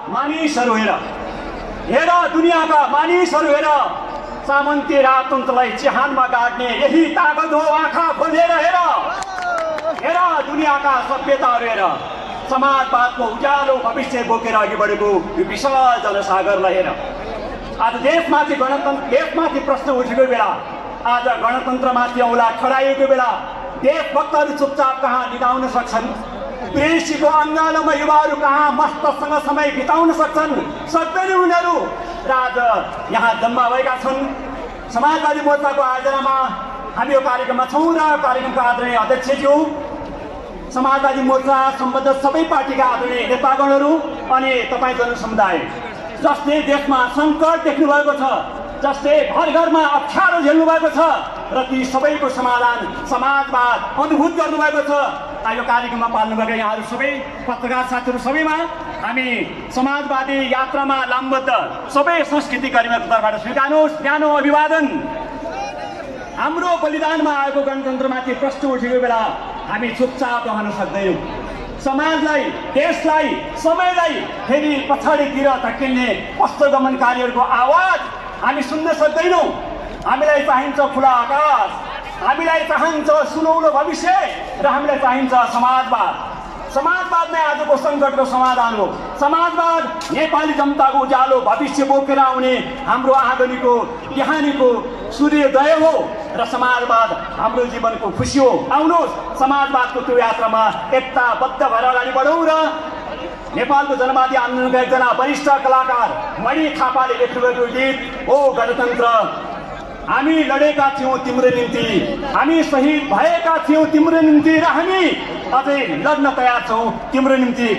मानिसहरू हेर दुनियाँका मानिसहरू हेर सामन्ती राजतन्त्रलाई चिहानमा गाड्ने यही ताकत हो। आँखा खोलेर हेर दुनियाँका सभ्यताहरू हेर समाजवादको उज्यालो भविष्य बोकेर अघि बढेको यो विशाल जनसागरलाई हेर। आज देशमाथि प्रश्न उठेको बेला, आज गणतन्त्रमाथि औँला खडाइएको बेला देशभक्तहरू चुपचाप कहाँ निदाउन सक्छन्? कृषिको अङ्गालोमा युवाहरू कहाँ मस्तसँग समय बिताउन सक्छन्? सक्दैनन् उनीहरू। र आज यहाँ जम्मा भएका छन्। समाजवादी मोर्चाको आयोजनामा हामी यो कार्यक्रममा छौँ र कार्यक्रमका आदरणीय अध्यक्षज्यू, समाजवादी मोर्चा सम्बद्ध सबै पार्टीका आदरणीय नेतागणहरू अनि तपाईँ जनसमुदाय जसले देशमा सङ्कट देख्नु भएको छ, जसले घर घरमा अप्ठ्यारो झेल्नु भएको छ र ती सबैको समाधान समाजवाद अनुभूत गर्नुभएको छ। यो कार्यक्रममा पाल्नुभएका यहाँहरू सबै पत्रकार साथीहरू सबैमा हामी समाजवादी यात्रामा लामबद्ध सबै संस्कृति कर्मीहरूको तर्फबाट स्वीकार्नुहोस् न्यानो अभिवादन। हाम्रो बलिदानमा आएको गणतन्त्रमाथि प्रश्न उठेको बेला हामी चुपचाप रहन सक्दैनौँ। समाजलाई, देशलाई, समयलाई फेरि पछाडितिर धकेल्ने पश्चगमनकारीहरूको आवाज हामी सुन्न सक्दैनौँ। हामीलाई चाहिन्छ खुला आकाश, हामीलाई चाहिन्छ सुनौलो भविष्य र हामीलाई चाहिन्छ समाजवाद। समाजवाद नै आजको सङ्कटको समाधान हो। समाजवाद नेपाली जनताको उज्यालो भविष्य बोकेर आउने हाम्रो आँगनीको बिहानीको सूर्योदय हो र समाजवाद हाम्रो जीवनको खुसी हो। आउनुहोस् समाजवादको त्यो यात्रामा एकताबद्ध भएर अगाडि बढौँ र नेपालको जनवादी आन्दोलनका एकजना वरिष्ठ कलाकार मणि थापाले लेख्नुभएको गीत ओ गणतन्त्र, हामी लडेका थियौँ तिम्रो निम्ति, हामी शहीद भएका थियौँ तिम्रो निम्ति र हामी अझै लड्न तयार छौँ तिम्रो निम्ति।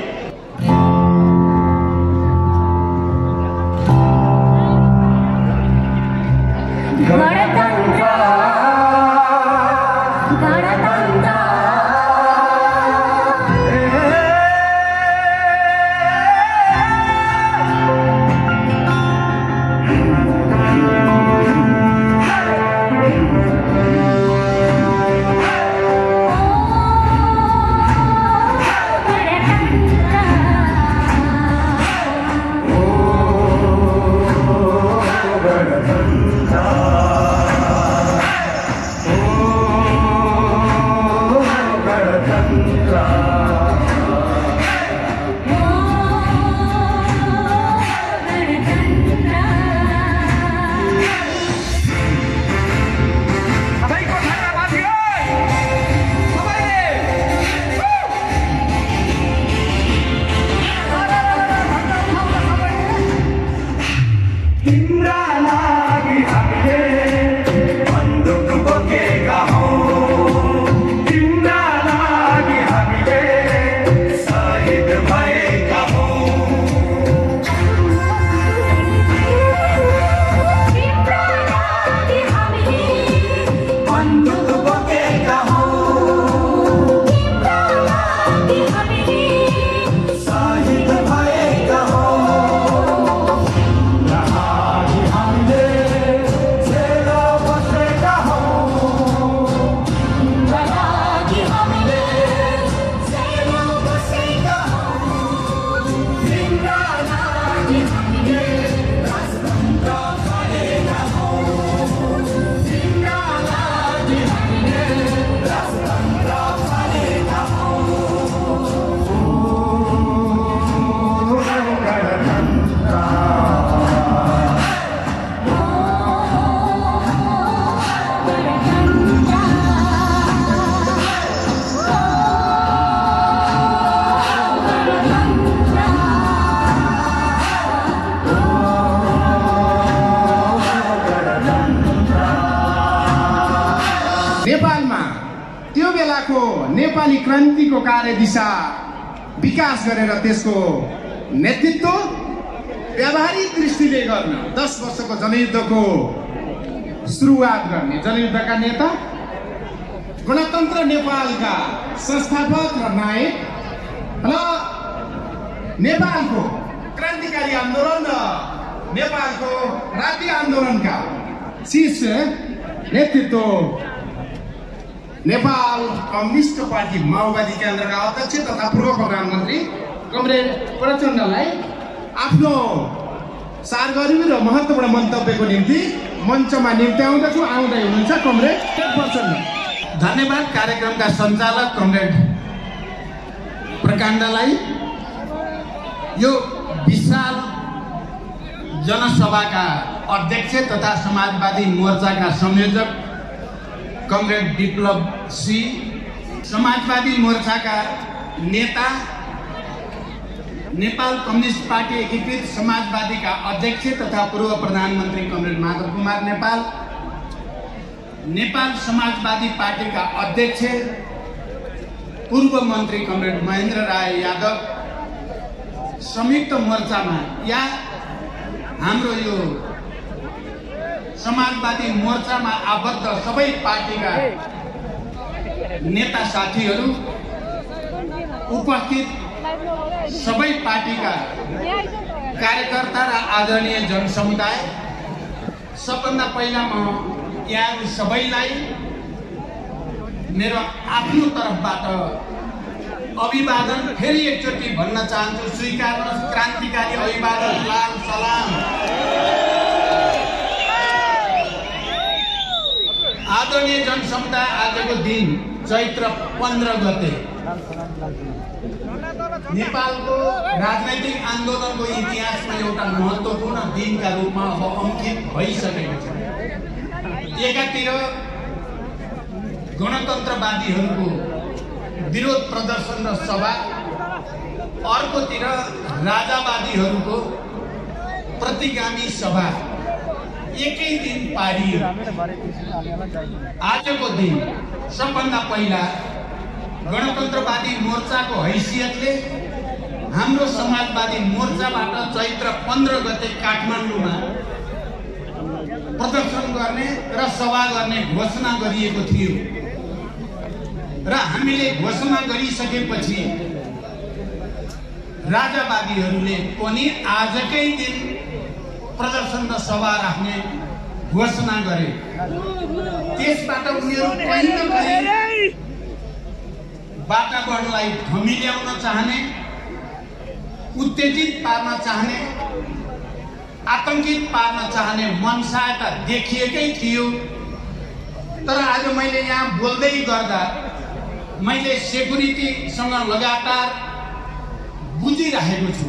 नेपाली क्रान्तिको कार्यदिशा विकास गरेर त्यसको नेतृत्व व्यावहारिक दृष्टिले गर्न 10 वर्षको जनयुद्धको सुरुवात गर्ने जनयुद्धका नेता गणतन्त्र नेपालका संस्थापक र नायक र नेपालको क्रान्तिकारी आन्दोलन र नेपालको राष्ट्रिय आन्दोलनका शीर्ष नेतृत्व नेपाल कम्युनिस्ट पार्टी माओवादी केन्द्रका अध्यक्ष तथा पूर्व प्रधानमन्त्री कमरेड प्रचण्डलाई आफ्नो सारगर्मी र महत्त्वपूर्ण मन्तव्यको निम्ति मञ्चमा निम्त्याउँदछु। आउँदै हुनुहुन्छ कमरेड प्रचण्ड। धन्यवाद कार्यक्रमका सञ्चालक कमरेड प्रकाण्डलाई। यो विशाल जनसभाका अध्यक्ष तथा समाजवादी मोर्चाका संयोजक कमरेड विप्लव सी, समाजवादी मोर्चाका नेता, नेपाल कम्युनिस्ट पार्टी एकीकृत समाजवादीका अध्यक्ष तथा पूर्व प्रधानमन्त्री कमरेड माधव कुमार नेपाल, नेपाल समाजवादी पार्टीका अध्यक्ष पूर्व मन्त्री कमरेड महेन्द्र राय यादव, संयुक्त मोर्चामा या हाम्रो यो समाजवादी मोर्चामा आबद्ध सबै पार्टीका नेता साथीहरू, उपस्थित सबै पार्टीका कार्यकर्ता र आदरणीय जनसमुदाय, सबभन्दा पहिला म यहाँ सबैलाई मेरो आफ्नो तर्फबाट अभिवादन फेरि एकचोटि भन्न चाहन्छु। स्वीकार्नुहोस् क्रान्तिकारी अभिवादन, लाल सलाम। आदरणीय जनसमुदाय, आजको दिन चैत्र 15 गते नेपालको राजनैतिक आन्दोलनको इतिहासमा एउटा महत्त्वपूर्ण दिनका रूपमा अब अंकित भइसकेको छ। एकातिर गणतन्त्रवादीहरूको विरोध प्रदर्शन र सभा, अर्कोतिर राजावादीहरूको प्रतिगामी सभा एकै दिन पारियो। आजको दिन सबभन्दा पहिला गणतन्त्रवादी मोर्चाको हैसियतले हाम्रो समाजवादी मोर्चाबाट चैत्र 15 गते काठमाडौँमा प्रदर्शन गर्ने र सभा गर्ने घोषणा गरिएको थियो र हामीले घोषणा गरिसकेपछि राजावादीहरूले पनि आजकै दिन प्रदर्शन र सभा राख्ने घोषणा गरे। त्यसबाट उनीहरू कहीँ न कहीँ वातावरणलाई थमिल्याउन चाहने, उत्तेजित पार्न चाहने, आतंकित पार्न चाहने मनसायता देखिएकै थियो। तर आज मैले यहाँ बोल्दै गर्दा मैले सेक्युरिटीसँग लगातार बुझिरहेको छु।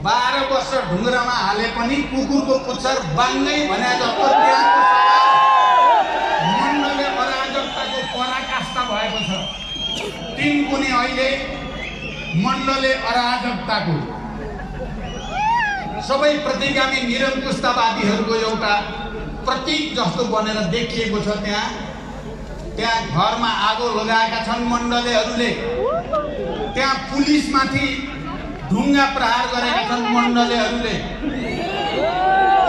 12 वर्ष ढुङ्ग्रामा हाले पनि कुकुरको पुच्छर बाङ्गै भने जस्तो त्यहाँको मण्डलले अराजकताको पराकाष्ठा भएको छ। तीन कुनै अहिले मण्डलले अराजकताको सबै प्रतिगामी निरङ्कुशतावादीहरूको एउटा प्रतीक जस्तो बनेर देखिएको छ। त्यहाँ घरमा आगो लगाएका छन् मण्डलेहरूले। त्यहाँ पुलिसमाथि ढुङ्गा प्रहार गरेका छन् मण्डलेहरूले।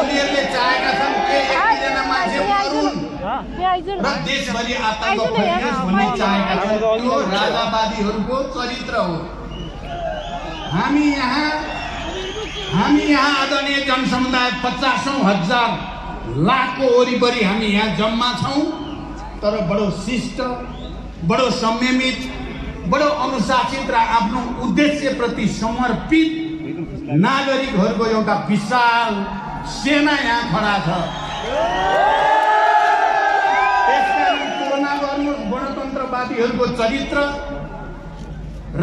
उनीहरूले चाहेका छन् के एकजना मान्छे मरुन् र देशभरि आतंक फैलियोस् भन्ने चाहेका छन्। त्यो राजावादीहरूको चरित्र हो। हामी यहाँ आदरणीय जनसमुदाय 50,000 लाखको वरिपरि हामी यहाँ जम्मा छौँ। तर बडो शिष्ट, बडो संयमित, बडो अनुशासित र आफ्नो उद्देश्यप्रति समर्पित नागरिकहरूको एउटा विशाल सेना यहाँ खडा छ। त्यसकारण तुलना गर्नुहोस् गणतन्त्रवादीहरूको चरित्र,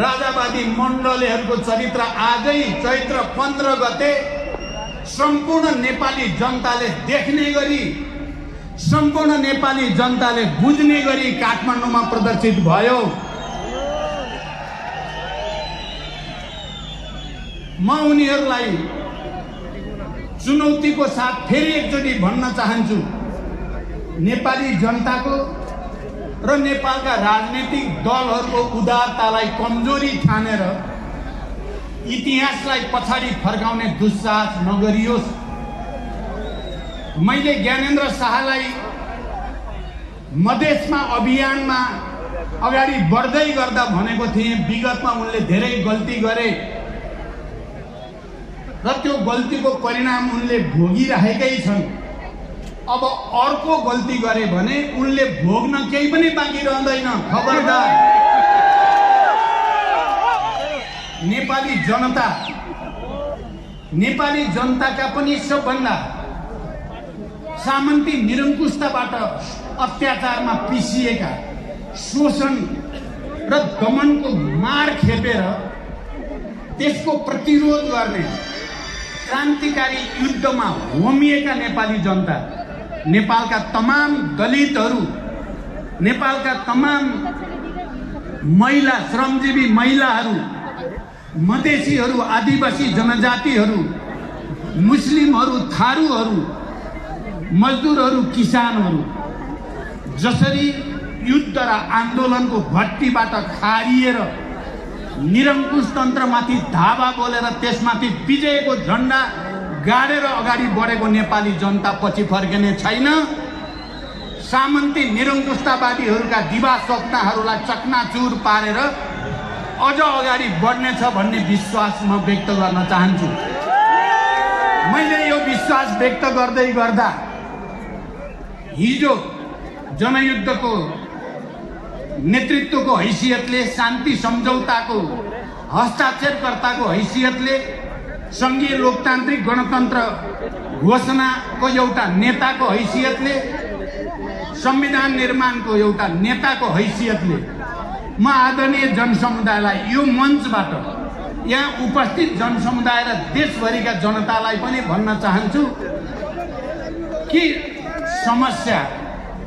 राजावादी मण्डलेहरूको चरित्र। आजै चैत्र 15 गते सम्पूर्ण नेपाली जनताले देख्ने गरी, सम्पूर्ण नेपाली जनताले बुझ्ने गरी काठमाडौँमा प्रदर्शित भयो। म उनीहरूलाई चुनौतीको साथ फेरि एकचोटि भन्न चाहन्छु, नेपाली जनताको र नेपालका राजनीतिक दलहरूको उदारतालाई कमजोरी ठानेर इतिहासलाई पछाडि फर्काउने दुस्साहस नगरियोस्। मैले ज्ञानेन्द्र शाहलाई मधेसमा अभियानमा अगाडि बढ्दै गर्दा भनेको थिएँ, विगतमा उनले धेरै गल्ती गरे र त्यो गल्तीको परिणाम उनले भोगिरहेकै छन्। अब अर्को गल्ती गरे भने उनले भोग्न केही पनि बाँकी रहँदैन। खबरदार, नेपाली जनता नेपाली जनताका पनि सबभन्दा सामन्ती निरङ्कुशताबाट अत्याचारमा पिसिएका, शोषण र दमनको मार खेपेर त्यसको प्रतिरोध गर्ने क्रान्तिकारी युद्धमा होमिएका नेपाली जनता, नेपालका तमाम दलितहरू, नेपालका तमाम महिला, श्रमजीवी महिलाहरू, मधेसीहरू, आदिवासी जनजातिहरू, मुस्लिमहरू, थारूहरू, मजदुरहरू, किसानहरू जसरी युद्ध र आन्दोलनको भट्टीबाट खारिएर निरङ्कुश तन्त्रमाथि धावा बोलेर त्यसमाथि विजयको झन्डा गाडेर अगाडि बढेको नेपाली जनता पछि फर्किने छैन। सामन्ती निरङ्कुशतावादीहरूका दिवा स्वप्नहरूलाई चकनाचुर पारेर अझ अगाडि बढ्नेछ भन्ने विश्वास म व्यक्त गर्न चाहन्छु। मैले यो विश्वास व्यक्त गर्दै गर्दा हिजो जनयुद्धको नेतृत्वको हैसियतले, शान्ति सम्झौताको हस्ताक्षरकर्ताको हैसियतले, सङ्घीय लोकतान्त्रिक गणतन्त्र घोषणाको एउटा नेताको हैसियतले, संविधान निर्माणको एउटा नेताको हैसियतले म आदरणीय जनसमुदायलाई यो मञ्चबाट, यहाँ उपस्थित जनसमुदाय र देशभरिका जनतालाई पनि भन्न चाहन्छु कि समस्या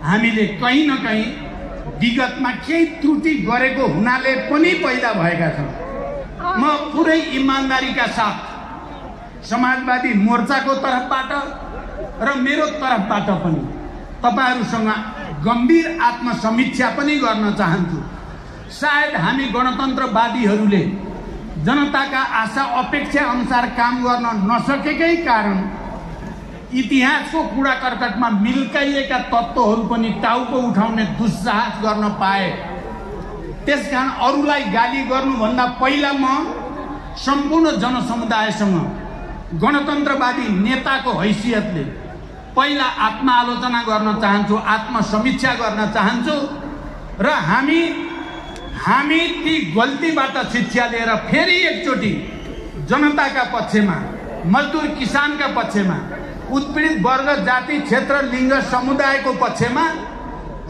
हामीले कहीँ न कहीँ विगतमा केही त्रुटि गरेको हुनाले पनि पैदा भएका छन्। म पुरै इमान्दारीका साथ समाजवादी मोर्चाको तर्फबाट र मेरो तर्फबाट पनि तपाईहरुसँग गम्भीर आत्मसमीक्षा पनि गर्न चाहन्छु। सायद हामी गणतन्त्रवादीहरूले जनताका आशा अपेक्षा अनुसार काम गर्न नसकेकै कारण इतिहासको कूडा कर्कटमा मिल्काइएका तत्त्वहरू पनि टाउको उठाउने दुस्साहस गर्न पाए। त्यसकारण अरूलाई गाली गर्नुभन्दा पहिला म सम्पूर्ण जनसमुदायसँग गणतन्त्रवादी नेताको हैसियतले पहिला आत्मआलोचना गर्न चाहन्छु, आत्मसमीक्षा गर्न चाहन्छु र हामी ती गल्तीबाट शिक्षा लिएर फेरि एकचोटि जनताका पक्षमा, मजदुर किसानका पक्षमा, उत्पीडित वर्ग, जाति, क्षेत्र, लिङ्ग, समुदायको पक्षमा,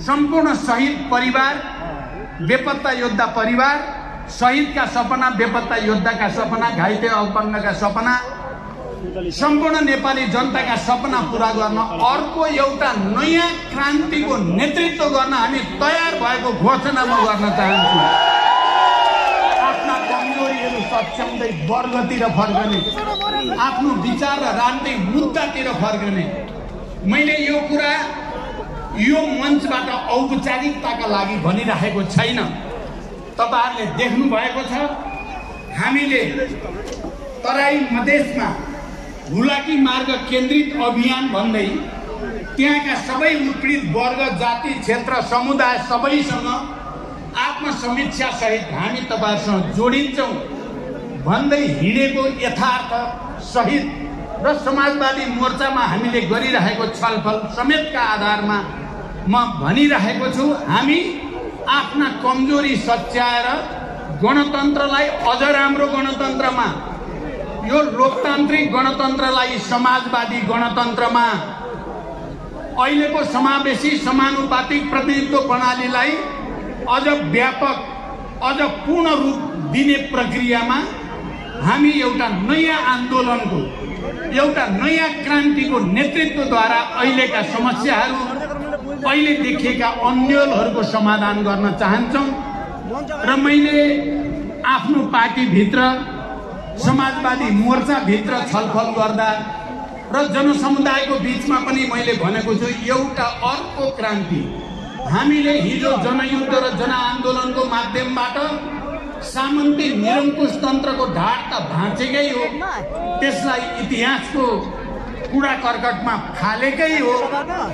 सम्पूर्ण शहीद परिवार, बेपत्ता योद्धा परिवार, शहीदका सपना, बेपत्ता योद्धाका सपना, घाइते अपङ्गका सपना, सम्पूर्ण नेपाली जनताका सपना पूरा गर्न अर्को एउटा नयाँ क्रान्तिको नेतृत्व गर्न हामी तयार भएको घोषणा म गर्न चाहन्छु। आफ्ना कमजोरीहरू सच्याउँदै वर्गतिर फर्कने, आफ्नो विचार र राजनीतिक मुद्दातिर फर्कने। मैले यो कुरा यो मञ्चबाट औपचारिकताका लागि भनिराखेको छैन। तपाईहरुले देख्नु भएको छ, हामीले तराई मधेसमा हुलाकी मार्ग केन्द्रित अभियान भन्दै त्यहाँका सबै उत्पीडित वर्ग, जाति, क्षेत्र, समुदाय सबैसँग आत्मसमीक्षा सहित हामी तपाईहरुसँग जोडिन्छौं भन्दै हिँडेको यथार्थ सहित र समाजवादी मोर्चामा हामीले गरिरहेको छलफल समेतका आधारमा म भनिरहेको छु, हामी आफ्ना कमजोरी सच्याएर गणतन्त्रलाई अझ राम्रो गणतन्त्रमा, यो लोकतान्त्रिक गणतन्त्रलाई समाजवादी गणतन्त्रमा, अहिलेको समावेशी समानुपातिक प्रतिनिधित्व प्रणालीलाई अझ व्यापक, अझ पूर्ण रूप दिने प्रक्रियामा हामी एउटा नयाँ आन्दोलनको, एउटा नयाँ क्रान्तिको नेतृत्वद्वारा अहिलेका समस्याहरू, अहिले देखिएका अन्यलहरूको समाधान गर्न चाहन्छौँ। र मैले आफ्नो पार्टीभित्र, समाजवादी मोर्चाभित्र छलफल गर्दा र जनसमुदायको बीचमा पनि मैले भनेको छु, एउटा अर्को क्रान्ति हामीले हिजो जनयुद्ध र जनआन्दोलनको माध्यमबाट सामन्ती निरङ्कुश तन्त्रको ढाड त भाँचेकै हो, त्यसलाई इतिहासको कूडा कर्कटमा फालेकै हो,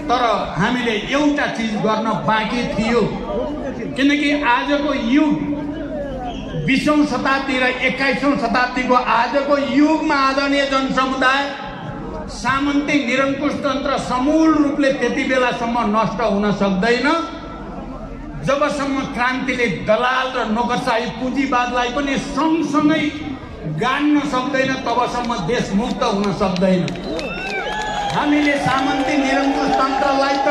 तर हामीले एउटा चिज गर्न बाँकी थियो। किनकि आजको युग 20औं शताब्दी र 21औं शताब्दीको आजको युगमा आदरणीय जनसमुदाय सामन्ती निरङ्कुश तन्त्र समूल रूपले त्यति बेलासम्म नष्ट हुन सक्दैन जबसम्म क्रान्तिले दलाल र नोकरशाही पुँजीवादलाई पनि सँगसँगै गाड्न सक्दैन तबसम्म देश मुक्त हुन सक्दैन। हामीले सामन्ती निरङ्कुश तन्त्रलाई त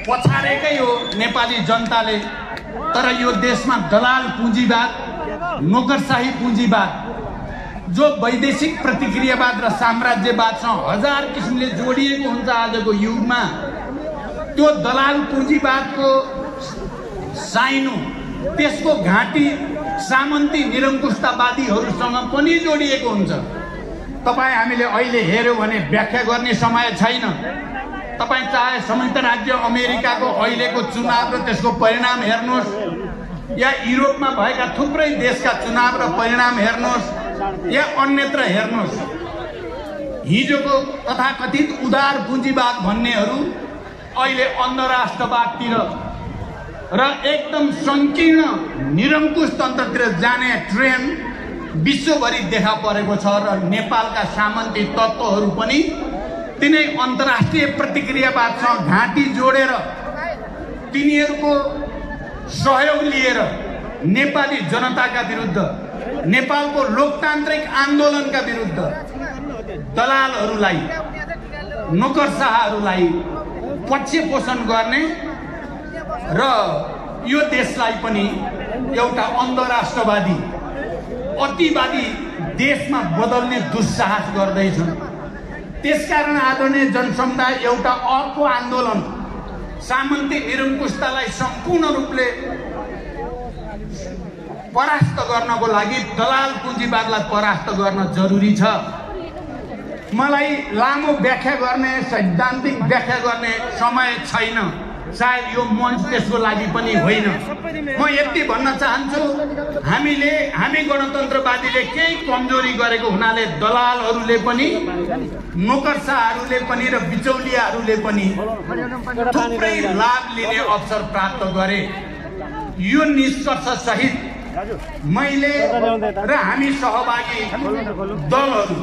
पछाडेकै हो नेपाली जनताले, तर यो देशमा दलाल पुँजीवाद, नोकरशाही पुँजीवाद, जो वैदेशिक प्रतिक्रियावाद र साम्राज्यवादसँग हजार किसिमले जोडिएको हुन्छ आजको युगमा, त्यो दलाल पुँजीवादको साइनो, त्यसको घाँटी सामन्ती निरङ्कुशतावादीहरूसँग पनि जोडिएको हुन्छ। तपाईँ हामीले अहिले हेर्यो भने व्याख्या गर्ने समय छैन। तपाईँ चाहे संयुक्त राज्य अमेरिकाको अहिलेको चुनाव र त्यसको परिणाम हेर्नुहोस्, या युरोपमा भएका थुप्रै देशका चुनाव र परिणाम हेर्नुहोस्, या अन्यत्र हेर्नुहोस्, हिजोको तथाकथित उदार पुँजीवाद भन्नेहरू अहिले अन्धराष्ट्रवादतिर र एकदम सङ्कीर्ण निरङ्कुश तन्त्रतिर जाने ट्रेन विश्वभरि देखा परेको छ र नेपालका सामन्ती तत्त्वहरू पनि तिनै अन्तर्राष्ट्रिय प्रतिक्रियावादसँग घाँटी जोडेर तिनीहरूको सहयोग लिएर नेपाली जनताका विरुद्ध, नेपालको लोकतान्त्रिक आन्दोलनका विरुद्ध दलालहरूलाई, नोकरशाहहरूलाई पक्ष पोषण गर्ने र यो देशलाई पनि एउटा अन्धराष्ट्रवादी, अतिवादी देशमा बदल्ने दुस्साहस गर्दैछन्। त्यसकारण आदरणीय जनसमुदाय एउटा अर्को आन्दोलन, सामन्ती निरङ्कुशतालाई सम्पूर्ण रूपले परास्त गर्नको लागि दलाल पुँजीवादलाई परास्त गर्न जरुरी छ। मलाई लामो व्याख्या गर्ने, सैद्धान्तिक व्याख्या गर्ने समय छैन, सायद यो मञ्च त्यसको लागि पनि होइन। म यति भन्न चाहन्छु, हामी गणतन्त्रवादीले केही कमजोरी गरेको हुनाले दलालहरूले पनि, नोकरशाहहरूले पनि र बिचौलियाहरूले पनि थुप्रै लाभ लिने अवसर प्राप्त गरे। यो निष्कर्ष सहित मैले र हामी सहभागी दलहरू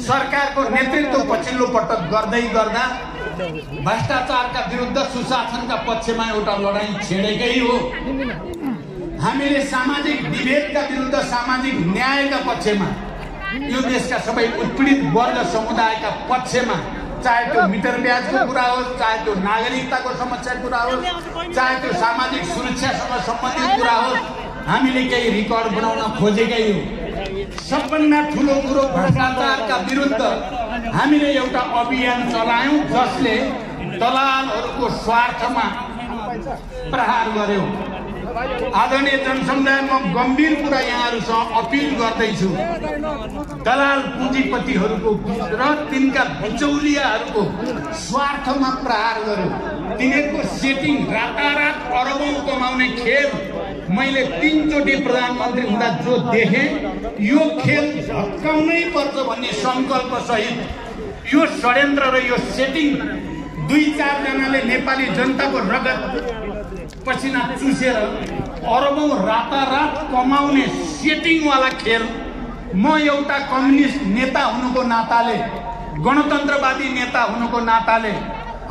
सरकारको नेतृत्व पछिल्लो पटक गर्दै गर्दा भ्रष्टाचारका विरुद्ध सुशासनका पक्षमा एउटा लडाईँ छेडेकै हो। हामीले सामाजिक विभेदका विरुद्ध सामाजिक न्यायका पक्षमा, यो देशका सबै उत्पीडित वर्ग समुदायका पक्षमा, चाहे त्यो मिटर ब्याजको कुरा होस्, चाहे त्यो नागरिकताको समस्याको कुरा होस्, चाहे त्यो सामाजिक सुरक्षासँग सम्बन्धित कुरा होस्, हामीले केही रिकर्ड बनाउन खोजेकै हो। सबभन्दा ठुलो कुरो भ्रष्टाचारका विरुद्ध हामीले एउटा अभियान चलायौँ जसले दलालहरूको स्वार्थमा प्रहार गर्यो। आदरणीय जनसमुदाय, म गम्भीर कुरा यहाँहरूसँग अपिल गर्दैछु, दलाल पुँजीपतिहरूको र तिनका बिचौलियाहरूको स्वार्थमा प्रहार गर्यो। तिनीहरूको सेटिङ, रातारात अरबौँ कमाउने खेल मैले 3 चोटि प्रधानमन्त्री हुँदा जो देखेँ, यो खेल भत्काउनै पर्छ भन्ने सङ्कल्प सहित यो षड्यन्त्र र यो सेटिङ 2-4 जनाले नेपाली जनताको रगत पसिना चुसेर अरबौँ रातारात कमाउने सेटिङवाला खेल, म एउटा कम्युनिस्ट नेता हुनुको नाताले, गणतन्त्रवादी नेता हुनुको नाताले,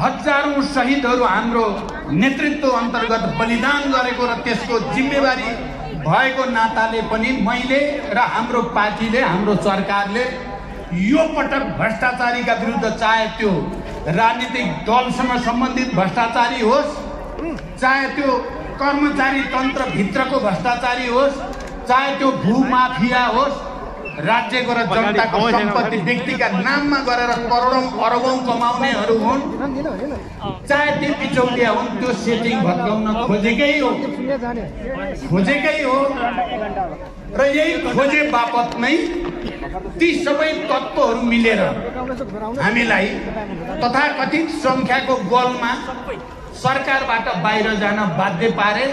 हजारौं शहीदहरू हाम्रो नेतृत्व अन्तर्गत बलिदान गरेको र त्यसको जिम्मेवारी भएको नाताले पनि मैले र हाम्रो पार्टीले, हाम्रो सरकारले यो पटक भ्रष्टाचारीका विरुद्ध, चाहे त्यो राजनीतिक दलसँग सम्बन्धित भ्रष्टाचारी होस्, चाहे त्यो कर्मचारी तन्त्रभित्रको भ्रष्टाचारी होस्, चाहे त्यो भूमाफिया होस्, राज्यको र जनताको सम्पत्ति व्यक्तिका नाममा गरेर करोडौं अरबौं कमाउनेहरू हुन्, चाहे ती बिचौलिया हुन्, त्यो सेटिङ भत्काउन खोजेकै हो र यही खोजे बापत नै ती सबै तत्त्वहरू मिलेर हामीलाई तथाकथित संख्याको बलमा सरकारबाट बाहिर जान बाध्य पारे।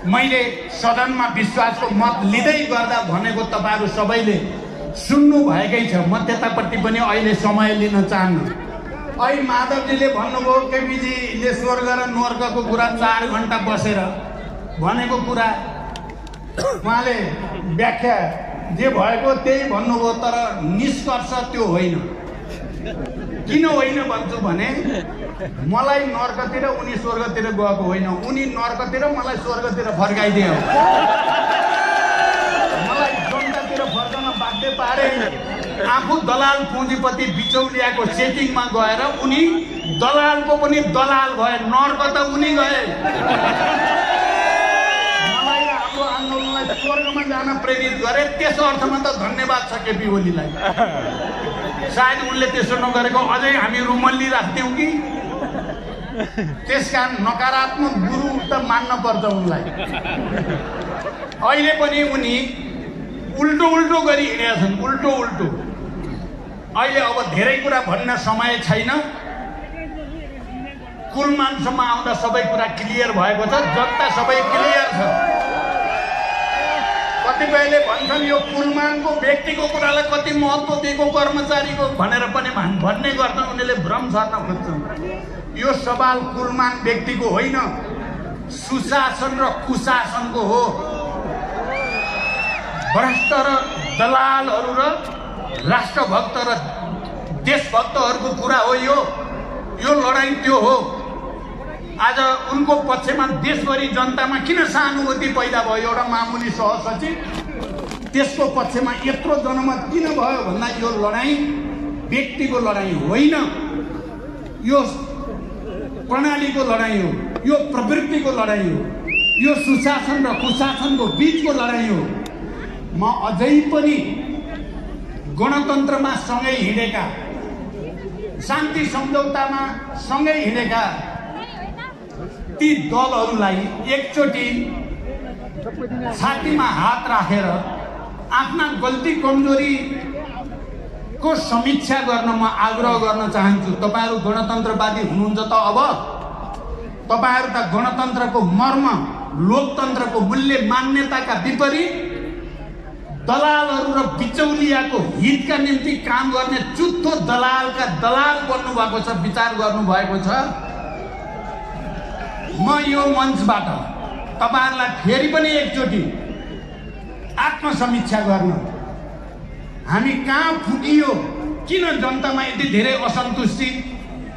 मैले सदनमा विश्वासको मत लिँदै गर्दा भनेको तपाईहरु सबैले सुन्नु भएकै छ। म त्यतापट्टि पनि अहिले समय लिन चाहन्न। अहिले माधवजीले भन्नुभयो, केपीजीले स्वर्ग र नर्कको कुरा 4 घण्टा बसेर भनेको कुरा, उहाँले व्याख्या जे भएको त्यही भन्नुभयो, तर निष्कर्ष त्यो होइन। किन होइन भन्छु भने मलाई नर्कतिर, उनी स्वर्गतिर गएको होइन, उनी नर्कतिर, मलाई स्वर्गतिर फर्काइदियो। मलाई जनतातिर पारे आफू दलाल पुँजीपति बिचौलियाको सेटिङमा गएर उनी दलालको पनि दलाल भए, नर्क त उनी गए। मलाई हाम्रो आन्दोलनलाई स्वर्गमा जान प्रेरित गरे, त्यस अर्थमा त धन्यवाद छ केपी ओलीलाई। सायद उनले त्यसो नगरेको अझै हामी रुमल्ली राख्थ्यौँ कि। त्यसकारण नकारात्मक गुरु त मान्न पर्छ उनलाई। अहिले पनि उनी उल्टो उल्टो गरी हिँडेका छन्, उल्टो उल्टो। अहिले अब धेरै कुरा भन्न समय छैन। कुलमानसम्म आउँदा सबै कुरा क्लियर भएको छ, जनता सबै क्लियर छ। कतिपयले भन्छन् यो कुलमानको व्यक्तिको कुरालाई कति महत्त्व दिएको कर्मचारीको भनेर पनि भन्ने गर्छन्, उनीहरूले भ्रम छर्न खोज्छन्। यो सवाल कुलमान व्यक्तिको होइन, सुशासन र कुशासनको हो। भ्रष्ट र दलालहरू र राष्ट्रभक्त र देशभक्तहरूको कुरा हो यो लडाइँ त्यो हो। आज उनको पक्षमा देशभरि जनतामा किन सहानुभूति पैदा भयो? एउटा मामुली सहसचिव त्यसको पक्षमा यत्रो जनमत किन भयो भन्दा यो लडाइँ व्यक्तिको लडाइँ होइन, यो प्रणालीको लडाइँ हो, यो प्रवृत्तिको लडाइँ हो, यो सुशासन र कुशासनको बीचको लडाइँ हो। म अझै पनि गणतन्त्रमा सँगै हिँडेका, शान्ति सम्झौतामा सँगै हिँडेका ती दलहरूलाई एकचोटि छातीमा हात राखेर आफ्ना गल्ती कमजोरीको समीक्षा गर्न म आग्रह गर्न चाहन्छु। तपाईहरू गणतन्त्रवादी हुनुहुन्छ त अब तपाईहरू त गणतन्त्रको मर्म, लोकतन्त्रको मूल्य मान्यताका विपरीत दलालहरू र बिचौलियाको हितका निम्ति काम गर्ने चुत्थो दलालका दलाल बन्नु भएको छ, विचार गर्नु भएको छ। म यो मञ्चबाट तपाईहरुलाई फेरि पनि एकचोटि आत्मसमीक्षा गर्न, हामी कहाँ फुकियो, किन जनतामा यति धेरै असन्तुष्टि,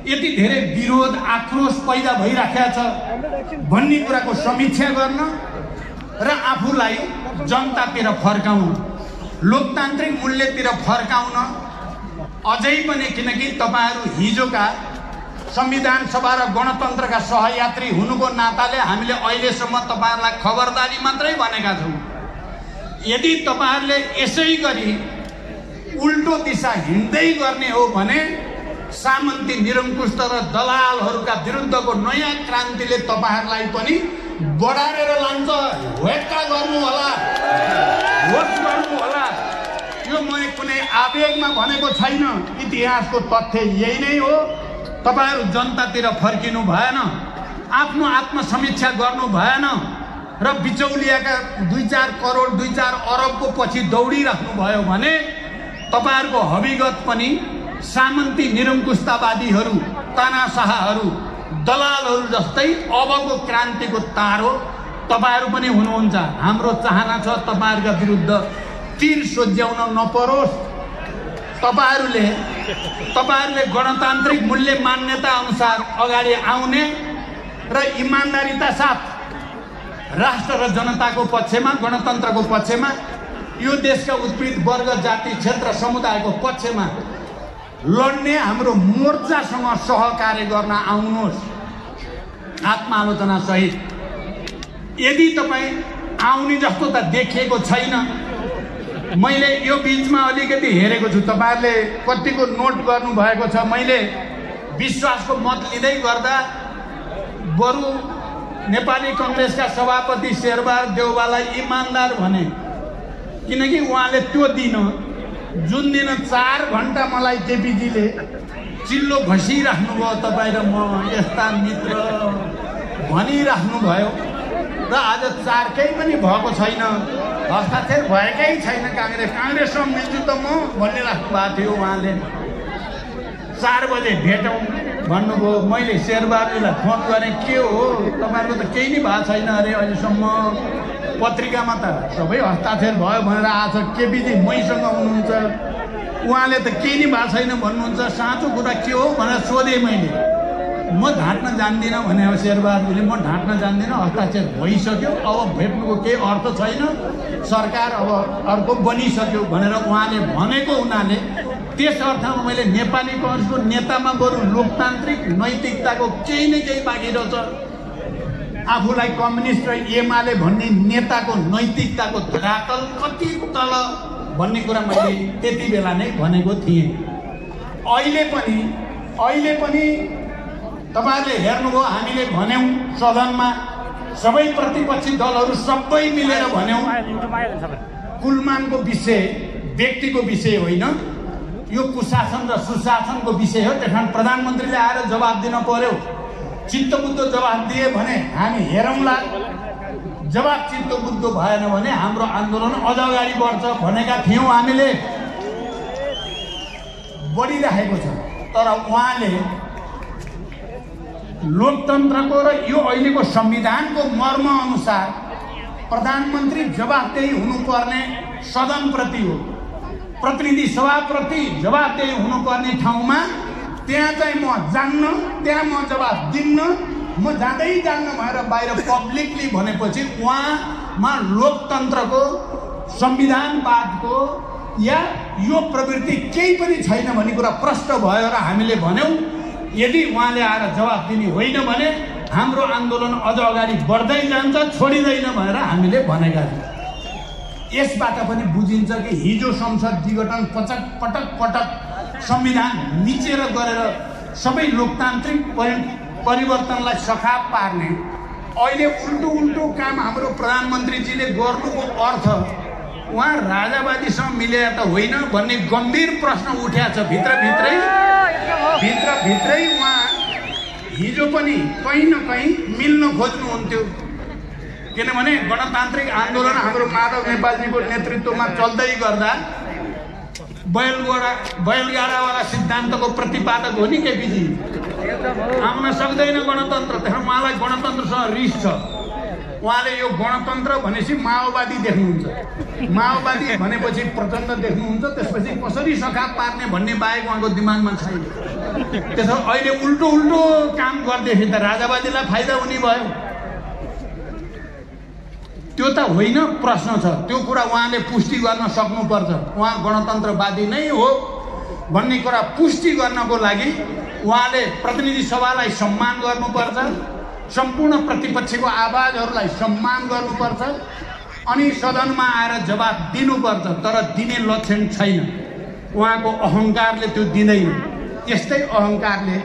यति धेरै विरोध, आक्रोश पैदा भइराखेको छ भन्ने कुराको समीक्षा गर्न र आफूलाई जनतातिर फर्काउन, लोकतान्त्रिक मूल्यतिर फर्काउन। अझै पनि किनकि तपाईहरु हिजोका संविधान सभा र गणतन्त्रका सहयात्री हुनुको नाताले हामीले अहिलेसम्म तपाईहरुलाई खबरदारी मात्रै भनेका छौं। यदि तपाईहरुले यसै गरी उल्टो दिशा हिँड्दै गर्ने हो भने सामन्ती, निरङ्कुश र दलालहरूका विरुद्धको नयाँ क्रान्तिले तपाईहरुलाई पनि बढारेर लान्छ। वेटका गर्नु होला, भोट गर्नु होला। यो म कुनै आवेगमा भनेको छैन, इतिहासको तथ्य यही नै हो। तपाईहरु जनतातिर फर्किनु भएन, आफ्नो आत्मसमीक्षा गर्नु भएन र बिचौलियाका 2-4 करोड 2-4 अरबको पछि दौडिराख्नु भयो भने तपाईहरुको हविगत पनि सामन्ती, निरङ्कुशतावादीहरू, तानाशाहहरू, दलालहरू जस्तै अबको क्रान्तिको तारो तपाईहरु पनि हुनुहुन्छ। हाम्रो चाहना छ तपाईहरुका विरुद्ध तीर सोझ्याउन नपरोस्। तपाईहरुले गणतान्त्रिक मूल्य मान्यता अनुसार अगाडि आउने र इमानदारीता साथ राष्ट्र र जनताको पक्षमा, गणतन्त्रको पक्षमा, यो देशका उत्पीडित वर्ग, जाति, क्षेत्र, समुदायको पक्षमा लड्ने हाम्रो मोर्चासँग सहकार्य गर्न आउनुहोस् आत्मालोचना सहित। यदि तपाई आउने जस्तो त देखिएको छैन। मैले यो बीचमा अलिकति हेरेको छु, तपाईहरुले कतिको नोट गर्नु भएको छ। मैले विश्वासको मत लिँदै गर्दा बरु नेपाली कांग्रेसका सभापति शेरबहादुर देउवालाई इमानदार भने, किनकि उहाँले त्यो दिन, जुन दिन 4 घण्टा मलाई केपीजीले चिल्लो घसिराख्नु भयो, तपाईँ र म यस्ता मित्र भनिराख्नु भयो र आज 4 केही पनि भएको छैन, हस्ताक्षर भएकै छैन। कांग्रेससँग मिल्छु त म भन्ने राख्नु भएको थियो। उहाँले 4 बजे भेटौँ भन्नुभयो। मैले शेरबहादुरलाई फोन गरेँ, के हो तपाईँहरूको त केही नै भएको छैन अरे अहिलेसम्म, पत्रिकामा त सबै हस्ताक्षर भयो भनेर आज केपीजी मैसँग हुनुहुन्छ, उहाँले त केही नै भएको छैन भन्नुहुन्छ, साँचो कुरा के हो भनेर सोधेँ मैले। म ढाँट्न जान्दिनँ भने शेरबहादुरले म ढाँट्न जान्दिनँ, हस्ताक्षर भइसक्यो, अब भेट्नुको केही अर्थ छैन, सरकार अब अर्को बनिसक्यो भनेर उहाँले भनेको हुनाले त्यस अर्थमा मैले नेपाली काङ्ग्रेसको नेतामा बरु लोकतान्त्रिक नैतिकताको केही न केही बाँकी रहेछ। आफूलाई कम्युनिस्ट र एमाले भन्ने नेताको नैतिकताको धरातल कति तल भन्ने कुरा मैले त्यति बेला नै भनेको थिएँ। अहिले पनि तपाईँहरूले हेर्नुभयो, हामीले भन्यौँ सदनमा, सबै प्रतिपक्षी दलहरू सबै मिलेर भन्यौँ कुलमानको विषय व्यक्तिको विषय होइन, यो कुशासन र सुशासनको विषय हो। त्यसकारण प्रधानमन्त्रीले आएर जवाब दिन पर्यो। चित्तबुद्ध जवाब दिए भने हामी हेरौँला, जवाब चित्तबुद्ध भएन भने हाम्रो आन्दोलन अझ अगाडि बढ्छ भनेका थियौँ। हामीले बढिरहेको छ, तर उहाँले लोकतन्त्रको र यो अहिलेको संविधानको मर्म अनुसार प्रधानमन्त्री जवाबदेही हुनुपर्ने सदनप्रति हो, प्रतिनिधि सभाप्रति जवाबदेही हुनुपर्ने ठाउँमा त्यहाँ चाहिँ म जान्न, त्यहाँ म जवाब दिन्न, म जाँदै जान्न भएर बाहिर पब्लिकली भनेपछि उहाँमा लोकतन्त्रको, संविधानवादको या यो प्रवृत्ति केही पनि छैन भन्ने कुरा प्रष्ट भयो र हामीले भन्यौँ यदि उहाँले आएर जवाब दिने होइन भने हाम्रो आन्दोलन अझ अगाडि बढ्दै जान्छ, छोडिँदैन भनेर हामीले भनेका थियौँ। यसबाट पनि बुझिन्छ कि हिजो संसद विघटन पटक संविधान मिचेर गरेर सबै लोकतान्त्रिक परिवर्तनलाई सखाप पार्ने अहिले उल्टो काम हाम्रो प्रधानमन्त्रीजीले गर्नुको अर्थ उहाँ राजावादीसँग मिलेर त होइन भन्ने गम्भीर प्रश्न उठ्याछ। भित्रभित्रै उहाँ हिजो पनि कहीँ न कहीँ मिल्न खोज्नुहुन्थ्यो, किनभने गणतान्त्रिक आन्दोलन हाम्रो माधव नेपालजीको नेतृत्वमा चल्दै गर्दा बैलगाडावाला सिद्धान्तको प्रतिपादक हो नि केपीजी, आउन सक्दैन गणतन्त्र। त्यहाँ उहाँलाई गणतन्त्रसँग रिस छ। उहाँले यो गणतन्त्र भनेपछि माओवादी देख्नुहुन्छ, माओवादी भनेपछि प्रचण्ड देख्नुहुन्छ, त्यसपछि कसरी सखा पार्ने भन्ने बाहेक उहाँको दिमागमा छैन। त्यसो अहिले उल्टो काम गर्दैछ त राजावादीलाई फाइदा हुने भयो, त्यो त होइन प्रश्न छ। त्यो कुरा उहाँले पुष्टि गर्न सक्नुपर्छ। उहाँ गणतन्त्रवादी नै हो भन्ने कुरा पुष्टि गर्नको लागि उहाँले प्रतिनिधि सभालाई सम्मान गर्नुपर्छ, सम्पूर्ण प्रतिपक्षको आवाजहरूलाई सम्मान गर्नुपर्छ अनि सदनमा आएर जवाब दिनुपर्छ। तर दिने लक्षण छैन, उहाँको अहङ्कारले त्यो दिँदैन। यस्तै अहङ्कारले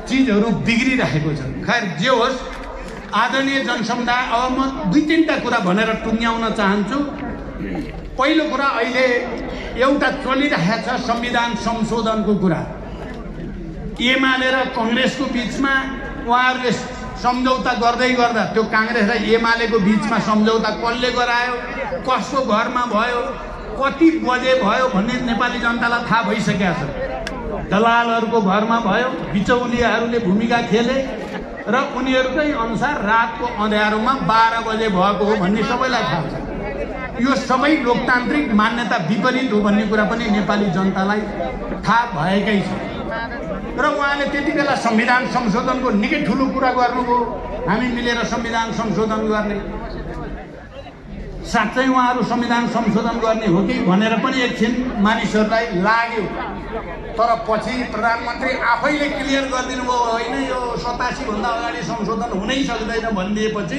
चिजहरू बिग्रिरहेको छ। खैर जे होस्, आदरणीय जनसमुदाय, अब म 2-3टा कुरा भनेर टुङ्ग्याउन चाहन्छु। पहिलो कुरा, अहिले एउटा चलिरहेछ संविधान संशोधनको कुरा। एमाले र काङ्ग्रेसको बिचमा उहाँहरूले सम्झौता गर्दै गर्दा त्यो काङ्ग्रेस र एमालेको बिचमा सम्झौता कसले गरायो, कसको घरमा भयो, कति बजे भयो भन्ने नेपाली जनतालाई थाहा भइसकेको छ। दलालहरूको घरमा भयो, बिचौलियाहरूले भूमिका खेले र उनीहरूकै अनुसार रातको अँध्यारोमा 12 बजे भएको हो भन्ने सबैलाई थाहा छ। यो सबै लोकतान्त्रिक मान्यता विपरीत हो भन्ने कुरा पनि नेपाली जनतालाई थाहा भएकै छ। र उहाँले त्यति बेला संविधान संशोधनको निकै ठुलो कुरा गर्नुभयो, हामी मिलेर संविधान संशोधन गर्ने। साँच्चै उहाँहरू संविधान संशोधन गर्ने हो कि भनेर पनि एकछिन मानिसहरूलाई लाग्यो। तर पछि प्रधानमन्त्री आफैले क्लियर गरिदिनु भयो, होइन यो 87 भन्दा अगाडि संशोधन हुनै सक्दैन भनिदिएपछि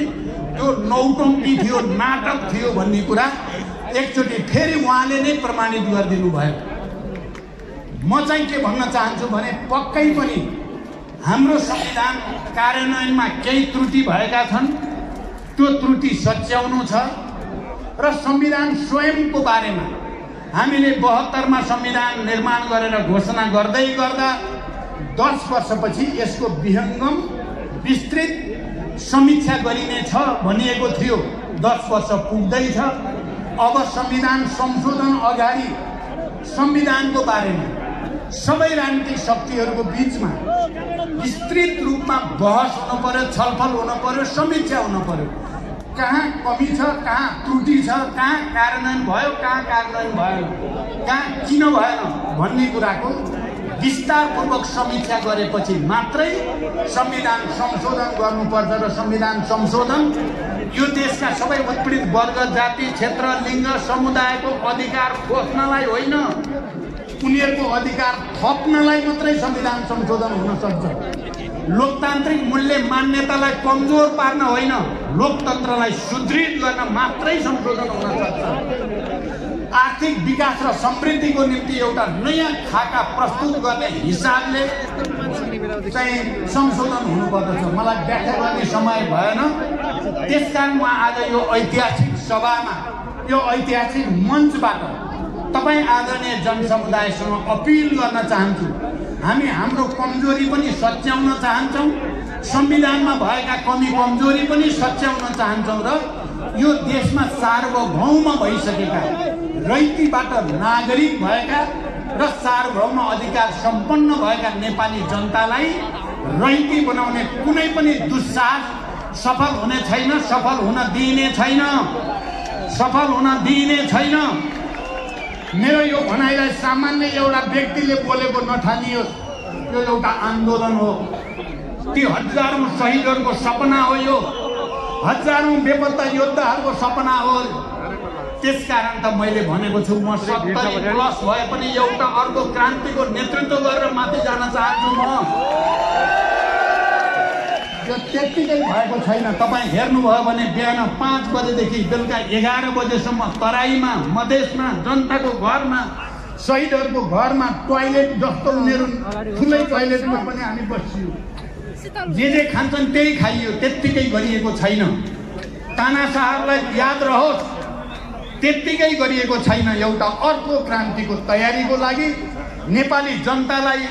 त्यो नौटङ्की थियो, नाटक थियो भन्ने कुरा एकचोटि फेरि उहाँले नै प्रमाणित गरिदिनु भयो। म चाहिँ के भन्न चाहन्छु भने पक्कै पनि हाम्रो संविधान कार्यान्वयनमा केही त्रुटि भएका छन्, त्यो त्रुटि सच्याउनु छ। र संविधान स्वयंको बारेमा हामीले 72 मा संविधान निर्माण गरेर घोषणा गर्दै गर्दा 10 वर्षपछि यसको विहङ्गम विस्तृत समीक्षा गरिनेछ भनिएको थियो। 10 वर्ष पुग्दैछ। अब संविधान संशोधन अगाडि संविधानको बारेमा सबै राजनीतिक शक्तिहरूको बिचमा विस्तृत रूपमा बहस हुनु पर्यो, छलफल हुनु पर्यो, समीक्षा हुनु पर्यो। कहाँ कमी छ, कहाँ त्रुटि छ, कहाँ कार्यान्वयन भयो, कहाँ कार्यान्वयन भएन, कहाँ किन भएन भन्ने कुराको विस्तारपूर्वक समीक्षा गरेपछि मात्रै संविधान संशोधन गर्नुपर्छ र संविधान संशोधन यो देशका सबै उत्पीडित वर्ग, जाति, क्षेत्र, लिङ्ग, समुदायको अधिकार खोज्नलाई होइन, उनीहरूको अधिकार थप्नलाई मात्रै संविधान संशोधन हुन सक्छ। लोकतान्त्रिक मूल्य मान्यतालाई कमजोर पार्न होइन, लोकतन्त्रलाई सुदृढ गर्न मात्रै संशोधन हुन सक्छ। आर्थिक विकास र समृद्धिको निम्ति एउटा नयाँ खाका प्रस्तुत गर्ने हिसाबले चाहिँ संशोधन हुनुपर्दछ। मलाई व्याख्या गर्ने समय भएन, त्यसकारण म आज यो ऐतिहासिक सभामा, यो ऐतिहासिक मञ्चबाट तपाईँ आदरणीय जनसमुदायसँग अपिल गर्न चाहन्छु। हामी हाम्रो कमजोरी पनि सच्याउन चाहन्छौँ, संविधानमा भएका कमी कमजोरी पनि सच्याउन चाहन्छौँ र यो देशमा सार्वभौम भइसकेका, रैतीबाट नागरिक भएका र सार्वभौम अधिकार सम्पन्न भएका नेपाली जनतालाई रैती बनाउने कुनै पनि दुस्साहस सफल हुने छैन, सफल हुन दिइने छैन, सफल हुन दिइने छैन। मेरो यो भनाइलाई सामान्य एउटा व्यक्तिले बोलेको नठानियोस्। यो एउटा आन्दोलन हो, ती हजारौं शहीदहरूको सपना हो, यो हजारौं बेपत्ता योद्धाहरूको सपना हो। त्यसकारण त मैले भनेको छु, म 70+ भए पनि एउटा अर्को क्रान्तिको नेतृत्व गरेर माथि जान चाहन्छु। म यो त्यत्तिकै भएको छैन। तपाईँ हेर्नुभयो भने बिहान 5 बजेदेखि बेलुका 11 बजेसम्म तराईमा, मधेसमा, जनताको घरमा, शहीदहरूको घरमा टोयलेट जस्तो उनीहरू ठुलै टोयलेटमा पनि हामी बस्यौँ। जे खान्छन् त्यही खाइयो, त्यत्तिकै गरिएको छैन। तानाशाहलाई याद रहोस्, त्यत्तिकै गरिएको छैन। एउटा अर्को क्रान्तिको तयारीको लागि नेपाली जनतालाई,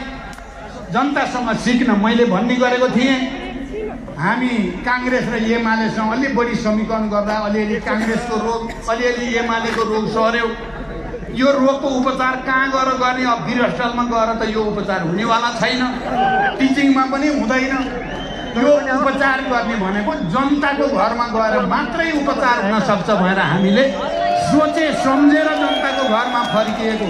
जनतासँग सिक्न मैले भन्ने गरेको थिएँ। हामी काङ्ग्रेस र एमालेसँग अलि बढी समीकरण गर्दा अलिअलि काङ्ग्रेसको रोग, अलिअलि एमालेको रोग सर्यो। यो रोगको उपचार कहाँ गएर गर्ने? अब वीर अस्पतालमा गएर त यो उपचार हुनेवाला छैन, टिचिङमा पनि हुँदैन। यो उपचार गर्ने भनेको जनताको घरमा गएर मात्रै उपचार हुन सक्छ भनेर हामीले सोचे सम्झेर जनताको घरमा फर्किएको।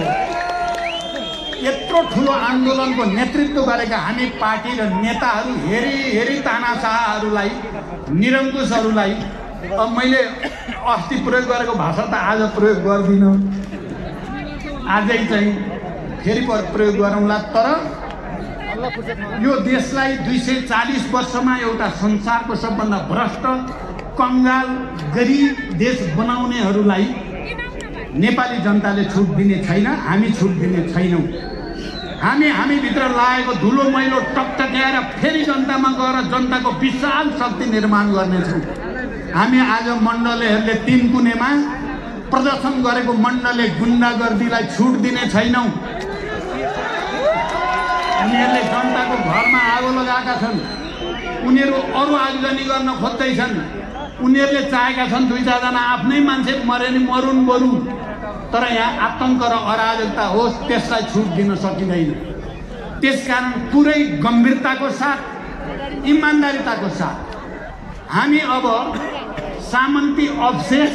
यत्रो ठुलो आन्दोलनको नेतृत्व गरेका हामी पार्टी र नेताहरू हेरी तानाशाहहरूलाई, निरङ्कुशहरूलाई, अब मैले अस्ति प्रयोग गरेको भाषा त आज प्रयोग गर्दिनँ, आजै चाहिँ फेरि प्रयोग गरौँला। तर यो देशलाई 240 वर्षमा एउटा संसारको सबभन्दा भ्रष्ट, कङ्गाल, गरिब देश बनाउनेहरूलाई नेपाली जनताले छुट दिने छैन, हामी छुट दिने छैनौँ। हामी भित्र लागेको धुलो मैलो टकटक्याएर फेरि जनतामा गएर जनताको विशाल शक्ति निर्माण गर्नेछौँ। हामी आज मण्डलेहरूले 3 कुनेमा प्रदर्शन गरेको मण्डले गुण्डागर्दीलाई छुट दिने छैनौँ। उनीहरूले जनताको घरमा आगो लगाएका छन्, उनीहरू अरू आगजनी गर्न खोज्दैछन्। उनीहरूले चाहेका छन् 2-4 जना आफ्नै मान्छे मरे नि मरुन् बरु, तर यहाँ आतंक र अराजकता होस्, त्यसलाई छुट दिन सकिँदैन। त्यसकारण पुरै गम्भीरताको साथ, इमान्दारिताको साथ हामी अब सामन्ती अवशेष,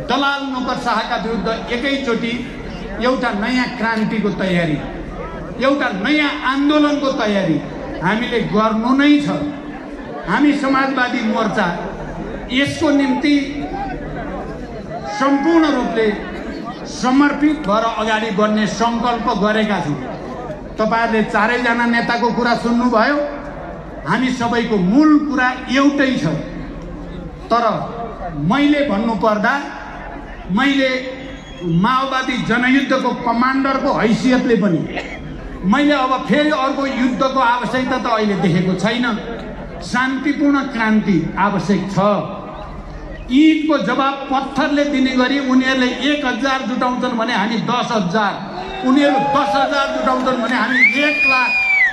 दलाल नोकरशाहका विरुद्ध एकैचोटि एउटा नयाँ क्रान्तिको तयारी, एउटा नयाँ आन्दोलनको तयारी हामीले गर्नु नै छ। हामी समाजवादी मोर्चा यसको निम्ति सम्पूर्ण रूपले समर्पित भएर अगाडि बढ्ने सङ्कल्प गरेका छौँ। तपाईहरुले 4 जना नेताको कुरा सुन्नुभयो। हामी सबैको मूल कुरा एउटै छ। तर मैले भन्नुपर्दा, मैले माओवादी जनयुद्धको कमान्डरको हैसियतले पनि मैले अब फेरि अर्को युद्धको आवश्यकता त अहिले देखेको छैन। शान्तिपूर्ण क्रान्ति आवश्यक छ। ईदको जवाब पत्थरले दिने गरी उनीहरूले 1000 जुटाउँछन् भने हामी 10,000, उनीहरू 10,000 जुटाउँछन् भने हामी 1 लाख,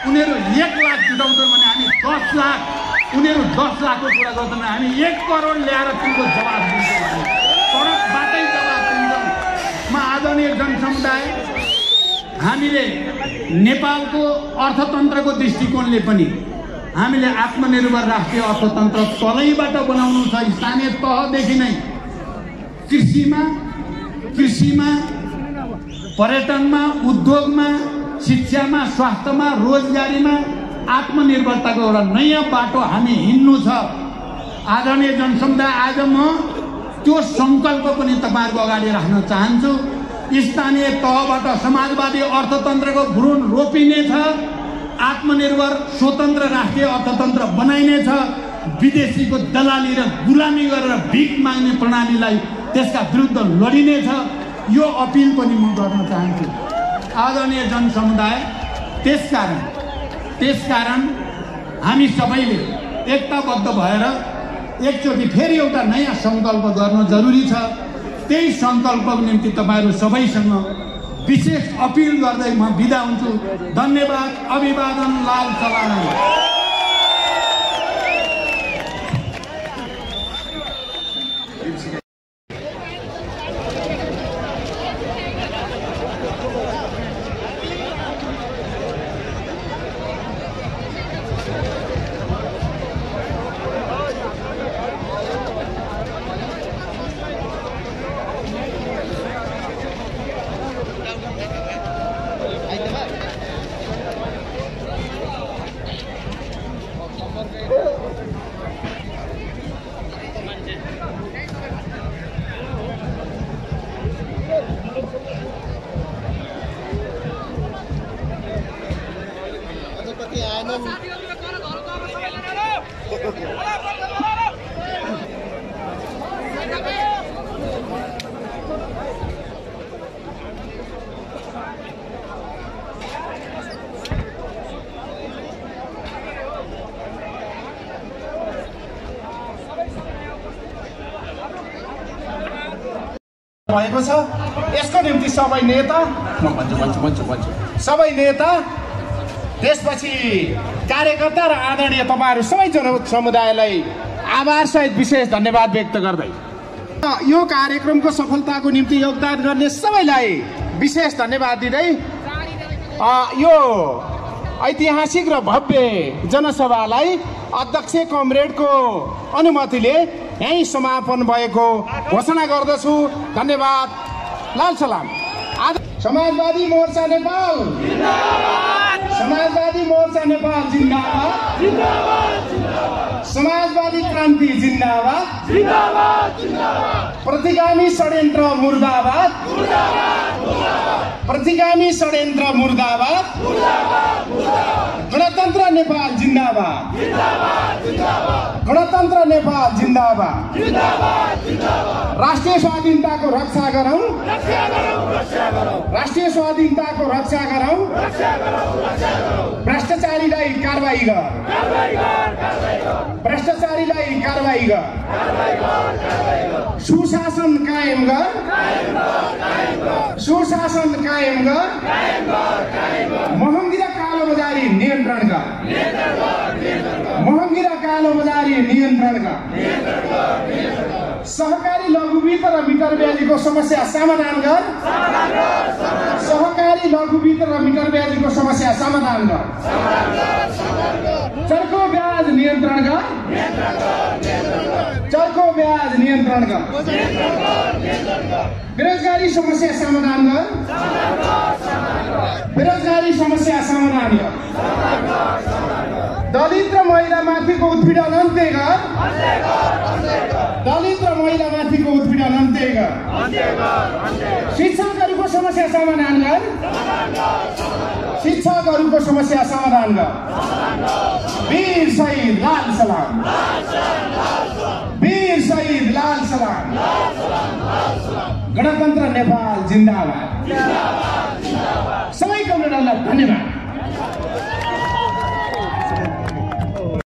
उनीहरू 1 लाख जुटाउँछन् भने हामी 10 लाख, उनीहरू 10 लाखको कुरा गर्छन् भने हामी 1 करोड ल्याएर तिनको जवाब दिन्छौँ। सडकबाटै जवाब दिन्छौँ। म आदरणीय जनसमुदाय, हामीले नेपालको अर्थतन्त्रको दृष्टिकोणले पनि हामीले आत्मनिर्भर राष्ट्रिय अर्थतन्त्र तलैबाट बनाउनु छ। स्थानीय तहदेखि नै कृषिमा, पर्यटनमा, उद्योगमा, शिक्षामा, स्वास्थ्यमा, रोजगारीमा आत्मनिर्भरताको एउटा नयाँ बाटो हामी हिँड्नु छ। आदरणीय जनसमुदाय, आज म त्यो सङ्कल्प पनि तपाईँहरूको अगाडि राख्न चाहन्छु। स्थानीय तहबाट समाजवादी अर्थतन्त्रको भ्रूण रोपिनेछ, आत्मनिर्भर स्वतन्त्र राष्ट्रिय अर्थतन्त्र बनाइनेछ, विदेशीको दलाली र गुलामी गरेर भिख माग्ने प्रणालीलाई त्यसका विरुद्ध लडिनेछ। यो अपिल पनि म गर्न चाहन्छु आदरणीय जनसमुदाय। त्यसकारण हामी सबैले एकताबद्ध भएर एकचोटि फेरि एउटा नयाँ सङ्कल्प गर्न जरुरी छ। त्यही सङ्कल्पको निम्ति तपाईँहरू सबैसँग विशेष अपिल गर्दै म बिदा हुन्छु। धन्यवाद। अभिवादन। लाल सलाम। भएको छ। यसको निम्ति सबै नेता, त्यसपछि कार्यकर्ता र आदरणीय तपाईँहरू सबै जनसमुदायलाई आभारसहित विशेष धन्यवाद व्यक्त गर्दै यो कार्यक्रमको सफलताको निम्ति योगदान गर्ने सबैलाई विशेष धन्यवाद दिँदै यो ऐतिहासिक र भव्य जनसभालाई अध्यक्ष कमरेडको अनुमतिले यही समापन भएको घोषणा गर्दछु। धन्यवाद। लाल सलाम। समाजवादी मोर्चा नेपाल जिन्दाबाद। समाजवादी मोर्चा नेपाल जिन्दाबाद। समाजवादी क्रान्ति जिन्दाबाद। प्रतिगामी षड्यन्त्र मुर्दाबाद। प्रतिगामी षड्यन्त्र मुर्दाबाद। गणतन्त्र नेपाल जिन्दाबाद। गणतन्त्र नेपाल जिन्दाबाद। राष्ट्रिय स्वाधीनताको रक्षा गरौँ। राष्ट्रिय स्वाधीनताको रक्षा गरौँ। भ्रष्टाचारीलाई कारबाही गर। भ्रष्टाचारीलाई कारबाही गर। सुशासन कायम गर। सुशासन कायम गर। महँगी र कालोबजारी नियन्त्रण गर। महँगी र कालोबजारी नियन्त्रण गर। सहकारी लघुवित्त र मिटर ब्याजीको समस्या समाधान गर। सहकारी लघुवित्त र मिटर ब्याजीको समस्या समाधान गर। चर्को ब्याज नियन्त्रण गर। चर्को ब्याज नियन्त्रण गर। बेरोजगारी समस्या समाधान गर। बेरोजगारी समस्या समाधान गर। दलित र महिलामाथिको उत्पीडन अन्त्य गर। दलित र महिलामाथिको उत्पीडन अन्त्य गर। शिक्षकहरूको समस्या समाधान गर। शिक्षकहरूको समस्या समाधान गर। वीर शहीद लाल सलाम। वीर शहीद लाल सलाम। गणतन्त्र नेपाल जिन्दाबाद। सबै कमरेडहरूलाई धन्यवाद।